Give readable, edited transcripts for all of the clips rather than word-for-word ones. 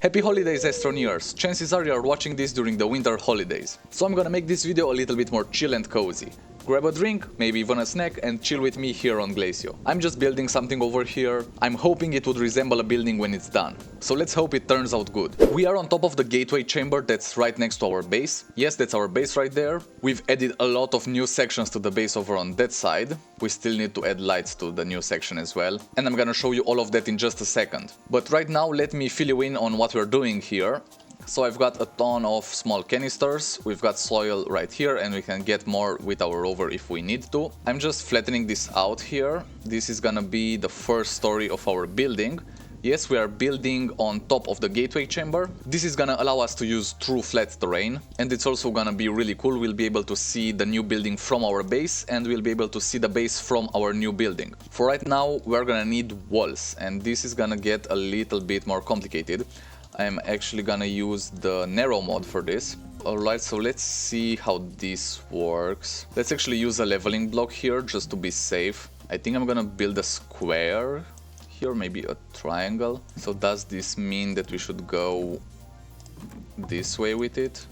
Happy holidays, Astroneers! Chances are you are watching this during the winter holidays, so I'm gonna make this video a little bit more chill and cozy. Grab a drink, maybe even a snack, and chill with me here on Glacio. I'm just building something over here. I'm hoping it would resemble a building when it's done. So let's hope it turns out good. We are on top of the gateway chamber that's right next to our base. Yes, that's our base right there. We've added a lot of new sections to the base over on that side. We still need to add lights to the new section as well. And I'm gonna show you all of that in just a second. But right now, let me fill you in on what we're doing here. So I've got a ton of small canisters, we've got soil right here, and we can get more with our rover if we need to. I'm just flattening this out here. This is gonna be the first story of our building. Yes, we are building on top of the gateway chamber. This is gonna allow us to use true flat terrain, and it's also gonna be really cool. We'll be able to see the new building from our base, and we'll be able to see the base from our new building. For right now, we're gonna need walls, and this is gonna get a little bit more complicated. I'm actually gonna use the narrow mod for this. Alright, so let's see how this works. Let's actually use a leveling block here just to be safe. I think I'm gonna build a square here, maybe a triangle. So does this mean that we should go this way with it?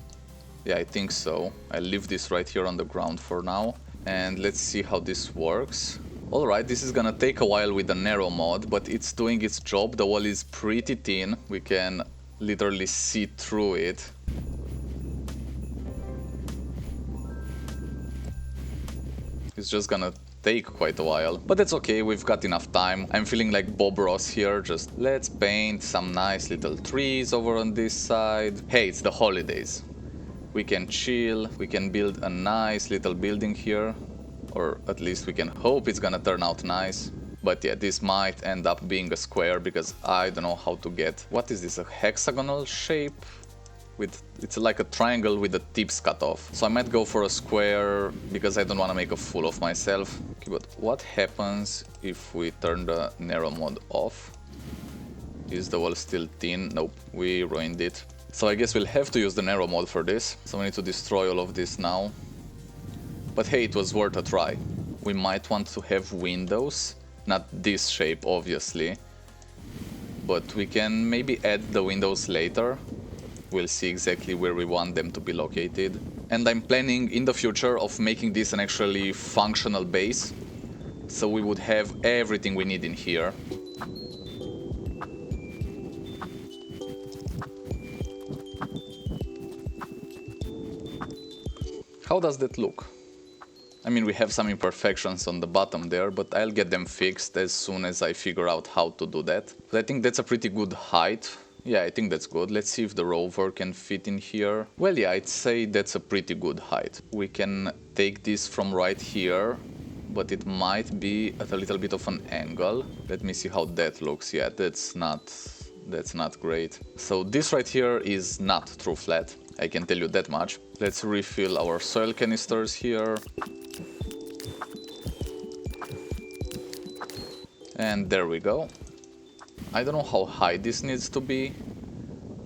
Yeah, I think so. I'll leave this right here on the ground for now. And let's see how this works. Alright, this is gonna take a while with the narrow mod, but it's doing its job. The wall is pretty thin. We can literally see through it. It's just gonna take quite a while, but that's okay, we've got enough time. I'm feeling like Bob Ross here, just let's paint some nice little trees over on this side. Hey, it's the holidays. We can chill, we can build a nice little building here. Or at least we can hope it's gonna turn out nice. But yeah, this might end up being a square because I don't know how to get... What is this, a hexagonal shape? It's like a triangle with the tips cut off. So I might go for a square because I don't want to make a fool of myself. Okay, but what happens if we turn the narrow mode off? Is the wall still thin? Nope, we ruined it. So I guess we'll have to use the narrow mode for this. So we need to destroy all of this now. But hey, it was worth a try. We might want to have windows, not this shape obviously, but we can maybe add the windows later. We'll see exactly where we want them to be located. And I'm planning in the future of making this an actually functional base, so we would have everything we need in here. How does that look? I mean, we have some imperfections on the bottom there, but I'll get them fixed as soon as I figure out how to do that. But I think that's a pretty good height. Yeah, I think that's good. Let's see if the rover can fit in here. Well, yeah, I'd say that's a pretty good height. We can take this from right here, but it might be at a little bit of an angle. Let me see how that looks. Yeah, that's not great. So this right here is not true flat. I can tell you that much. Let's refill our soil canisters here. And there we go. I don't know how high this needs to be,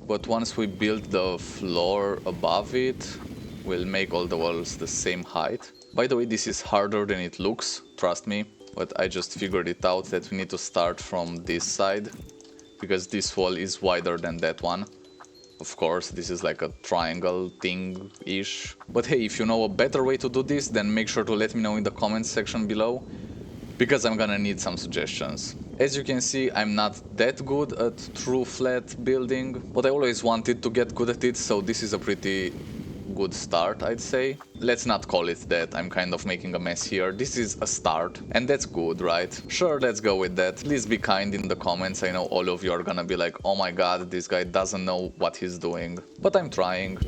but once we build the floor above it, we'll make all the walls the same height. By the way, this is harder than it looks, trust me, but I just figured it out that we need to start from this side, because this wall is wider than that one. Of course, this is like a triangle thing-ish. But hey, if you know a better way to do this, then make sure to let me know in the comments section below, because I'm gonna need some suggestions. As you can see, I'm not that good at true flat building, but I always wanted to get good at it, so this is a pretty good start, I'd say. Let's not call it that, I'm kind of making a mess here. This is a start, and that's good, right? Sure, let's go with that. Please be kind in the comments. I know all of you are gonna be like, oh my god, this guy doesn't know what he's doing. But I'm trying.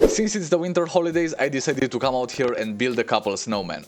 Since it's the winter holidays, I decided to come out here and build a couple snowmen.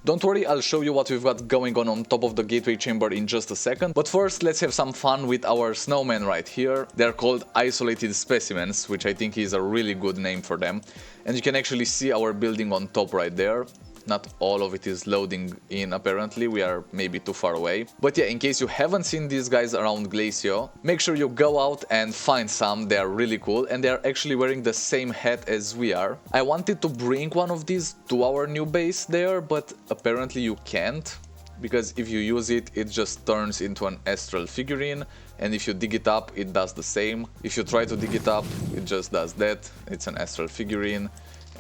Don't worry, I'll show you what we've got going on top of the gateway chamber in just a second, but first let's have some fun with our snowmen right here. They're called isolated specimens, which I think is a really good name for them. And you can actually see our building on top right there. Not all of it is loading in apparently, we are maybe too far away. But yeah, in case you haven't seen these guys around Glacio, make sure you go out and find some, they are really cool and they are actually wearing the same hat as we are. I wanted to bring one of these to our new base there, but apparently you can't. Because if you use it, it just turns into an astral figurine, and if you dig it up, it does the same. If you try to dig it up, it just does that, it's an astral figurine,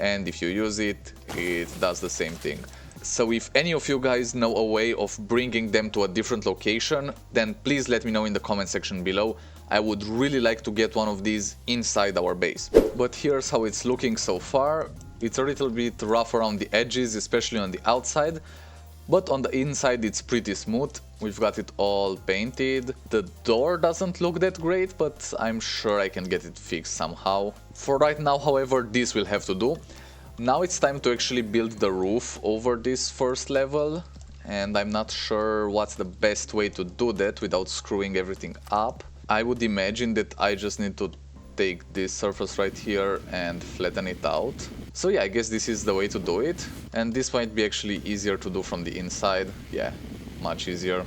and if you use it, it does the same thing. So if any of you guys know a way of bringing them to a different location, then please let me know in the comment section below. I would really like to get one of these inside our base. But here's how it's looking so far. It's a little bit rough around the edges, especially on the outside. But on the inside it's pretty smooth, we've got it all painted. The door doesn't look that great, but I'm sure I can get it fixed somehow. For right now, however, this will have to do. Now it's time to actually build the roof over this first level, and I'm not sure what's the best way to do that without screwing everything up. I would imagine that I just need to take this surface right here and flatten it out. So yeah, I guess this is the way to do it, and this might be actually easier to do from the inside. Yeah, much easier.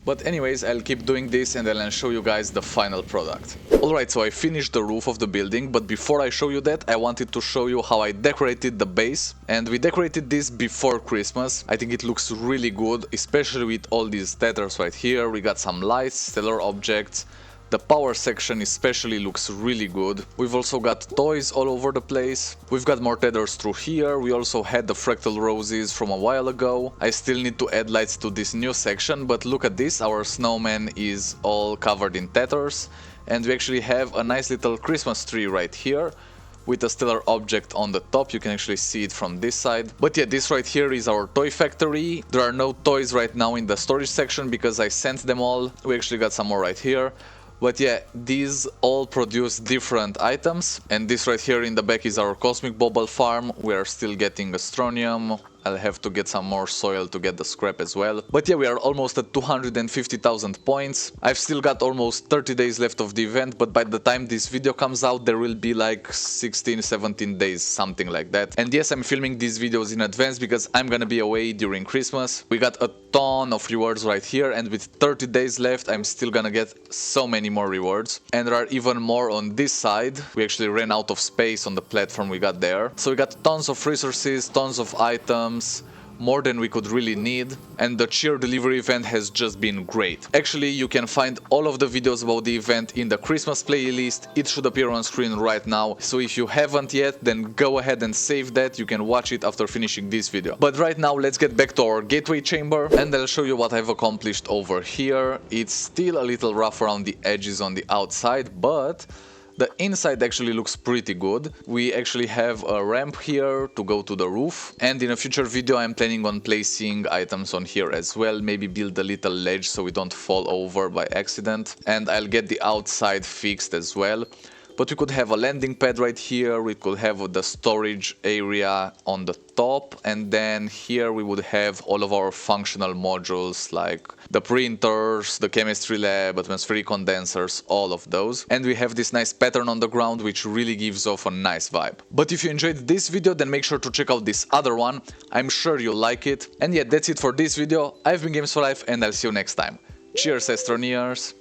But anyways, I'll keep doing this and then I'll show you guys the final product. Alright, so I finished the roof of the building, but before I show you that, I wanted to show you how I decorated the base. And we decorated this before Christmas. I think it looks really good, especially with all these tethers right here. We got some lights, stellar objects. The power section especially looks really good. We've also got toys all over the place. We've got more tethers through here. We also had the fractal roses from a while ago. I still need to add lights to this new section, but look at this, our snowman is all covered in tethers. And we actually have a nice little Christmas tree right here with a stellar object on the top. You can actually see it from this side. But yeah, this right here is our toy factory. There are no toys right now in the storage section because I sent them all. We actually got some more right here. But yeah, these all produce different items, and this right here in the back is our cosmic bauble farm. We are still getting astronium. I'll have to get some more soil to get the scrap as well. But yeah, we are almost at 250,000 points. I've still got almost 30 days left of the event, but by the time this video comes out, there will be like 16, 17 days, something like that. And yes, I'm filming these videos in advance because I'm gonna be away during Christmas. We got a ton of rewards right here, and with 30 days left, I'm still gonna get so many more rewards. And there are even more on this side. We actually ran out of space on the platform we got there. So we got tons of resources, tons of items, more than we could really need, and the cheer delivery event has just been great. Actually, you can find all of the videos about the event in the Christmas playlist. It should appear on screen right now, so if you haven't yet, then go ahead and save that. You can watch it after finishing this video. But right now, let's get back to our gateway chamber, and I'll show you what I've accomplished over here. It's still a little rough around the edges on the outside, but the inside actually looks pretty good. We actually have a ramp here to go to the roof, and in a future video I'm planning on placing items on here as well, maybe build a little ledge so we don't fall over by accident, and I'll get the outside fixed as well. But we could have a landing pad right here, we could have the storage area on the top, and then here we would have all of our functional modules like the printers, the chemistry lab, atmospheric condensers, all of those. And we have this nice pattern on the ground which really gives off a nice vibe. But if you enjoyed this video, then make sure to check out this other one. I'm sure you'll like it. And yeah, that's it for this video. I've been Games for Life, and I'll see you next time. Cheers, Astroneers!